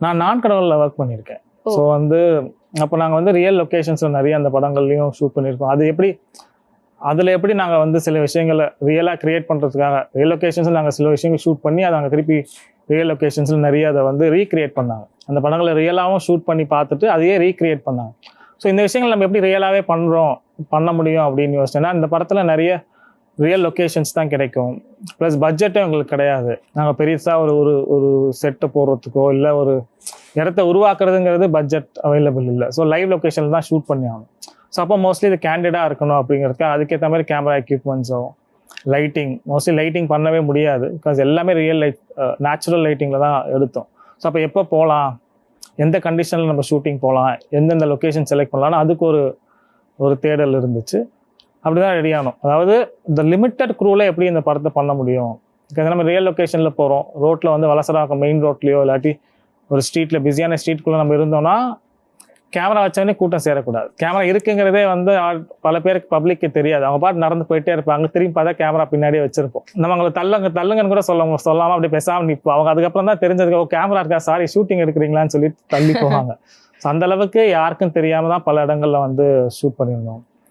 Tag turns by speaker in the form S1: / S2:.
S1: நான் கடவுளில் ஒர்க் பண்ணியிருக்கேன். ஸோ வந்து அப்போ நாங்கள் வந்து ரியல் லொக்கேஷன்ஸில் நிறைய அந்த படங்கள்லையும் ஷூட் பண்ணியிருக்கோம். அது எப்படி அதில் எப்படி நாங்கள் வந்து சில விஷயங்களை ரியலாக க்ரியேட் பண்ணுறதுக்காக ரியல் லொக்கேஷன்ஸில் நாங்கள் சில விஷயங்கள் ஷூட் பண்ணி அதை நாங்கள் திருப்பி ரியல் லொக்கேஷன்ஸில் நிறைய அதை வந்து ரீக்ரியேட் பண்ணாங்க. அந்த படங்களை ரியலாகவும் ஷூட் பண்ணி பார்த்துட்டு அதையே ரீக்ரியேட் பண்ணாங்க. ஸோ இந்த விஷயங்கள் நம்ம எப்படி ரியலாகவே பண்ண முடியும் அப்படின்னு யோசிச்சேன்னா, இந்த படத்தில் நிறைய ரியல் லொக்கேஷன்ஸ் தான் கிடைக்கும். ப்ளஸ் பட்ஜெட்டும் எங்களுக்கு கிடையாது. நாங்கள் பெருசாக ஒரு ஒரு செட்டை போடுறதுக்கோ இல்லை ஒரு இடத்த உருவாக்குறதுங்கிறது பட்ஜெட் அவைலபிள் இல்லை. ஸோ லைவ் லொக்கேஷனில் தான் ஷூட் பண்ணி ஆகணும். ஸோ அப்போ மோஸ்ட்லி இது கேண்டிடாக இருக்கணும் அப்படிங்கிறதுக்கு அதுக்கேற்ற மாதிரி கேமரா எக்யூப்மெண்ட்ஸோ மோஸ்ட்லி லைட்டிங் பண்ணவே முடியாது. பிகாஸ் எல்லாமே ரியல் லைட் நேச்சுரல் லைட்டிங்கில் தான் எடுத்தோம். ஸோ அப்போ எப்போ போகலாம், எந்த கண்டிஷனில் நம்ம ஷூட்டிங் போகலாம், எந்தெந்த லொக்கேஷன் செலக்ட் பண்ணலாம்னு அதுக்கு ஒரு தேடல் இருந்துச்சு. அப்படி தான் ரெடி ஆனோம். அதாவது இந்த லிமிட்டட் க்ரூவில் எப்படி இந்த படத்தை பண்ண முடியும். பிகாஸ் நம்ம ரியல் லொக்கேஷனில் போகிறோம், ரோட்டில் வந்து வலசராக்கம் மெயின் ரோட்லேயோ இல்லாட்டி ஒரு ஸ்ட்ரீட்டில் பிஸியான ஸ்ட்ரீட்குள்ளே நம்ம இருந்தோம்னா கேமரா வச்சோடனே கூட்டம் சேரக்கூடாது. கேமரா இருக்குங்கிறதே வந்து பல பேருக்கு பப்ளிக்கு தெரியாது. அவங்க பாட்டு நடந்து போயிட்டே இருப்பாங்க, திரும்பி பார்த்தா கேமரா பின்னாடியே வச்சிருப்போம். நம்ம அவங்களை தள்ளுங்கன்னு கூட சொல்லாமல் அப்படி பேசாமல் நிற்போம். அவங்க அதுக்கப்புறம் தான் தெரிஞ்சதுக்கு கேமரா இருக்கா, சாரி ஷூட்டிங் எடுக்கிறீங்களான்னு சொல்லிட்டு தள்ளி போவாங்க. ஸோ அந்த அளவுக்கு யாருக்கும் தெரியாமல் தான் பல இடங்களில் வந்து ஷூட் பண்ணியிருந்தோம்.